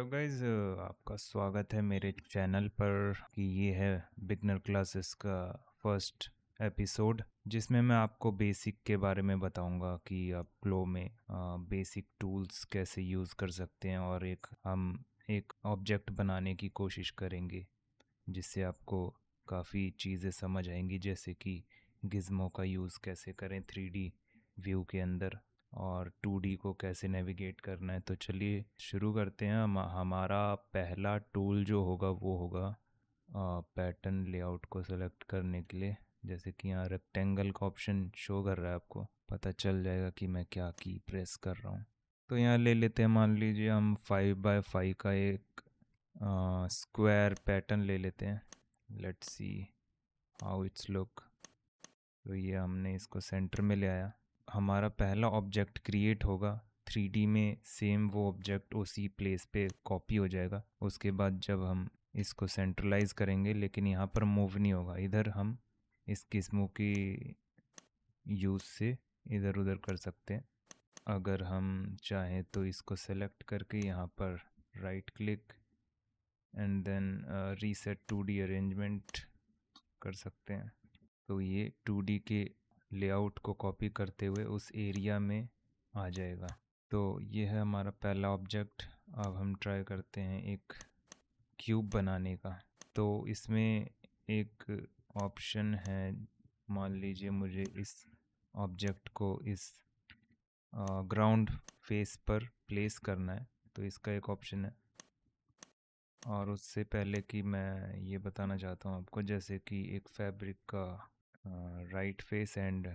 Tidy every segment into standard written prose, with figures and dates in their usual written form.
Hello guys, आपका स्वागत है मेरे चैनल पर कि ये है बिगनर क्लासेस का फर्स्ट एपिसोड जिसमें मैं आपको बेसिक के बारे में बताऊंगा कि आप ग्लो में बेसिक टूल्स कैसे यूज़ कर सकते हैं और हम एक ऑब्जेक्ट बनाने की कोशिश करेंगे जिससे आपको काफ़ी चीज़ें समझ आएंगी, जैसे कि गिज़्मो का यूज़ कैसे करें 3D व्यू के अंदर और 2D को कैसे नेविगेट करना है। तो चलिए शुरू करते हैं। हमारा पहला टूल जो होगा वो होगा पैटर्न लेआउट को सेलेक्ट करने के लिए। जैसे कि यहाँ रेक्टेंगल का ऑप्शन शो कर रहा है, आपको पता चल जाएगा कि मैं क्या की प्रेस कर रहा हूँ। तो यहाँ ले लेते हैं, मान लीजिए हम 5x5 का एक स्क्वायर पैटर्न ले लेते हैं। Let's see how it's look. तो ये हमने इसको सेंटर में ले आया। हमारा पहला ऑब्जेक्ट क्रिएट होगा 3D में, सेम वो ऑब्जेक्ट उसी प्लेस पे कॉपी हो जाएगा। उसके बाद जब हम इसको सेंट्रलाइज करेंगे, लेकिन यहाँ पर मूव नहीं होगा, इधर हम इस किस्मों की यूज़ से इधर उधर कर सकते हैं। अगर हम चाहें तो इसको सेलेक्ट करके यहाँ पर right click and then reset 2D arrangement कर सकते हैं। तो ये 2D के लेआउट को कॉपी करते हुए उस एरिया में आ जाएगा। तो ये है हमारा पहला ऑब्जेक्ट। अब हम ट्राई करते हैं एक क्यूब बनाने का। तो इसमें एक ऑप्शन है, मान लीजिए मुझे इस ऑब्जेक्ट को इस ग्राउंड फेस पर प्लेस करना है, तो इसका एक ऑप्शन है। और उससे पहले कि मैं ये बताना चाहता हूँ आपको, जैसे कि एक फैब्रिक का right face and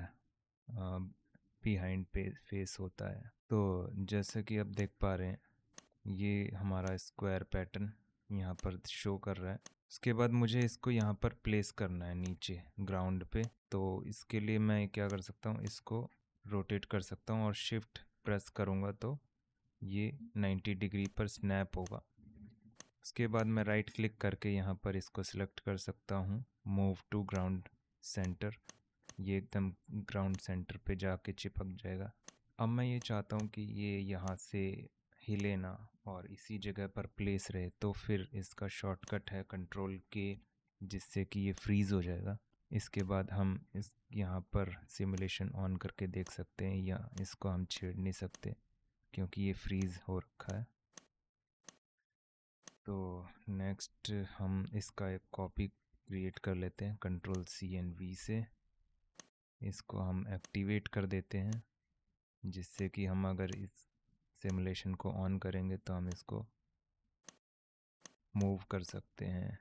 behind face होता है। तो जैसे कि आप देख पा रहे हैं, ये हमारा स्क्वायर पैटर्न यहाँ पर शो कर रहा है। उसके बाद मुझे इसको यहाँ पर प्लेस करना है नीचे ग्राउंड पे। तो इसके लिए मैं क्या कर सकता हूँ, इसको रोटेट कर सकता हूँ और शिफ्ट प्रेस करूँगा तो ये 90 डिग्री पर स्नैप होगा। उसके बाद मैं राइट क्लिक करके यहाँ पर इसको सिलेक्ट कर सकता हूँ, मूव टू ग्राउंड सेंटर। ये एकदम ग्राउंड सेंटर पे जाके चिपक जाएगा। अब मैं ये चाहता हूँ कि ये यहाँ से हिले ना और इसी जगह पर प्लेस रहे, तो फिर इसका शॉर्टकट है कंट्रोल के, जिससे कि ये फ्रीज़ हो जाएगा। इसके बाद हम इस यहाँ पर सिमुलेशन ऑन करके देख सकते हैं, या इसको हम छेड़ नहीं सकते क्योंकि ये फ्रीज़ हो रखा है। तो नेक्स्ट हम इसका एक कॉपी क्रिएट कर लेते हैं Ctrl+C+V से। इसको हम एक्टिवेट कर देते हैं, जिससे कि हम अगर इस सिमुलेशन को ऑन करेंगे तो हम इसको मूव कर सकते हैं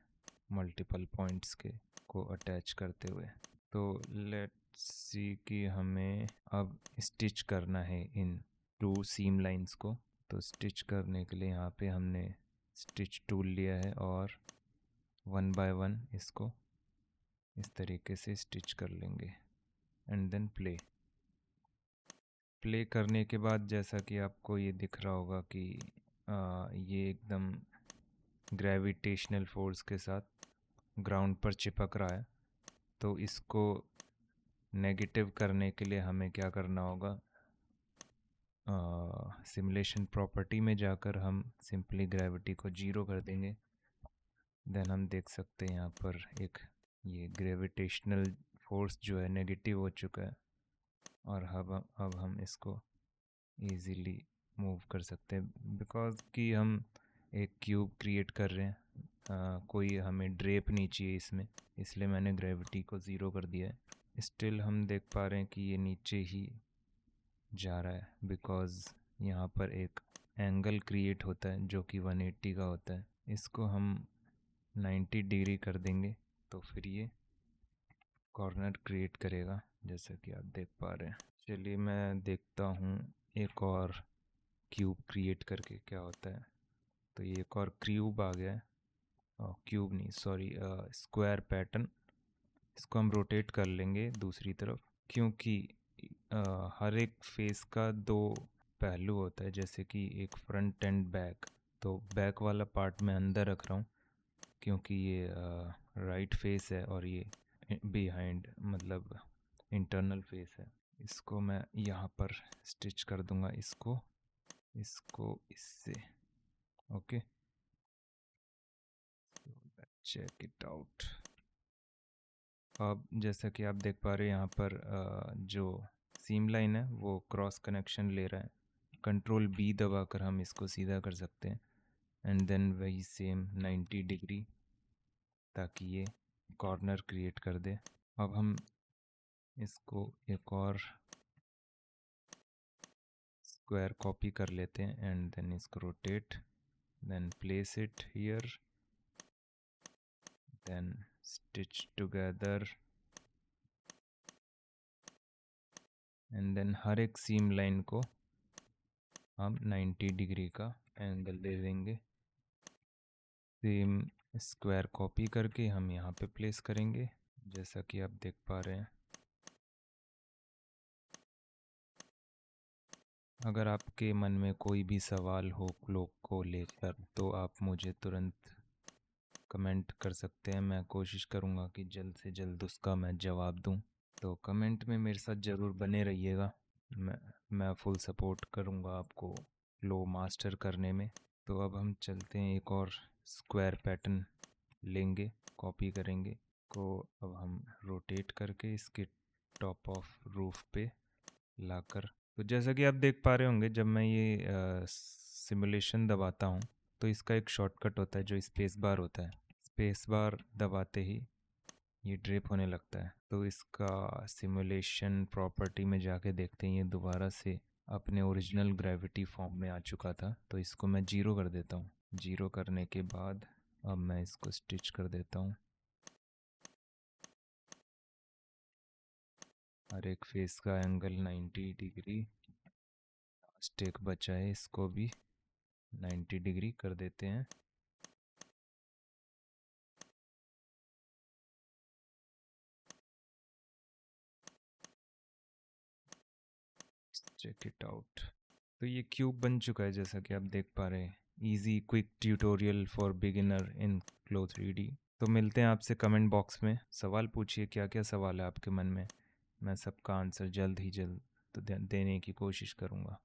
मल्टीपल पॉइंट्स के को अटैच करते हुए। तो लेट्स सी कि हमें अब स्टिच करना है इन 2 सीम लाइंस को। तो स्टिच करने के लिए यहाँ पे हमने स्टिच टूल लिया है और 1 बाय 1 इसको इस तरीके से स्टिच कर लेंगे एंड देन प्ले करने के बाद जैसा कि आपको ये दिख रहा होगा कि ये एकदम ग्रेविटेशनल फोर्स के साथ ग्राउंड पर चिपक रहा है। तो इसको नेगेटिव करने के लिए हमें क्या करना होगा, सिमुलेशन प्रॉपर्टी में जाकर हम सिंपली ग्रेविटी को 0 कर देंगे। देन हम देख सकते हैं यहाँ पर एक ये ग्रेविटेशनल फोर्स जो है नेगेटिव हो चुका है, और अब हम इसको इजीली मूव कर सकते हैं, बिकॉज कि हम एक क्यूब क्रिएट कर रहे हैं। कोई हमें ड्रेप नहीं चाहिए इसमें, इसलिए मैंने ग्रेविटी को 0 कर दिया है। स्टिल हम देख पा रहे हैं कि ये नीचे ही जा रहा है, बिकॉज यहाँ पर एक एंगल क्रिएट होता है जो कि 180 का होता है। इसको हम 90 डिग्री कर देंगे तो फिर ये कॉर्नर क्रिएट करेगा, जैसा कि आप देख पा रहे हैं। चलिए मैं देखता हूँ एक और क्यूब क्रिएट करके क्या होता है। तो ये एक और क्यूब आ गया है, क्यूब नहीं सॉरी स्क्वायर पैटर्न। इसको हम रोटेट कर लेंगे दूसरी तरफ, क्योंकि हर एक फेस का 2 पहलू होता है, जैसे कि एक फ्रंट एंड बैक। तो बैक वाला पार्ट मैं अंदर रख रहा हूँ क्योंकि ये राइट फेस है और ये बिहाइंड मतलब इंटरनल फेस है। इसको मैं यहाँ पर स्टिच कर दूंगा, इसको इससे ओके। Check it out. अब जैसा कि आप देख पा रहे हैं यहाँ पर जो सीम लाइन है वो क्रॉस कनेक्शन ले रहा है। कंट्रोल बी दबाकर हम इसको सीधा कर सकते हैं एंड देन वही सेम 90 डिग्री ताकि ये कॉर्नर क्रिएट कर दे। अब हम इसको एक और स्क्वायर कॉपी कर लेते हैं एंड देन इसको rotate, then place it here, then stitch together and then हर एक सीम लाइन को हम 90 डिग्री का एंगल दे देंगे। सेम स्क्वायर कॉपी करके हम यहाँ पे प्लेस करेंगे जैसा कि आप देख पा रहे हैं। अगर आपके मन में कोई भी सवाल हो क्लोक को लेकर तो आप मुझे तुरंत कमेंट कर सकते हैं। मैं कोशिश करूँगा कि जल्द से जल्द उसका मैं जवाब दूँ। तो कमेंट में मेरे साथ ज़रूर बने रहिएगा। मैं फुल सपोर्ट करूँगा आपको फ्लो मास्टर करने में। तो अब हम चलते हैं, एक और स्क्वायर पैटर्न लेंगे, कॉपी करेंगे को अब हम रोटेट करके इसके टॉप ऑफ रूफ पे लाकर। तो जैसा कि आप देख पा रहे होंगे जब मैं ये सिमुलेशन दबाता हूँ तो इसका एक शॉर्टकट होता है जो स्पेस बार होता है। स्पेस बार दबाते ही ये ड्रिप होने लगता है। तो इसका सिमुलेशन प्रॉपर्टी में जाके देखते हैं, ये दोबारा से अपने ओरिजिनल ग्रेविटी फॉर्म में आ चुका था। तो इसको मैं 0 कर देता हूँ। 0 करने के बाद अब मैं इसको स्टिच कर देता हूँ। हर एक फेस का एंगल 90 डिग्री। लास्ट एक बचा है, इसको भी 90 डिग्री कर देते हैं। Check it out. तो ये क्यूब बन चुका है जैसा कि आप देख पा रहे हैं। Easy quick tutorial for beginner in CLO 3D। तो मिलते हैं आपसे कमेंट बॉक्स में। सवाल पूछिए, क्या क्या सवाल है आपके मन में, मैं सबका आंसर जल्द ही जल्द तो देने की कोशिश करूँगा।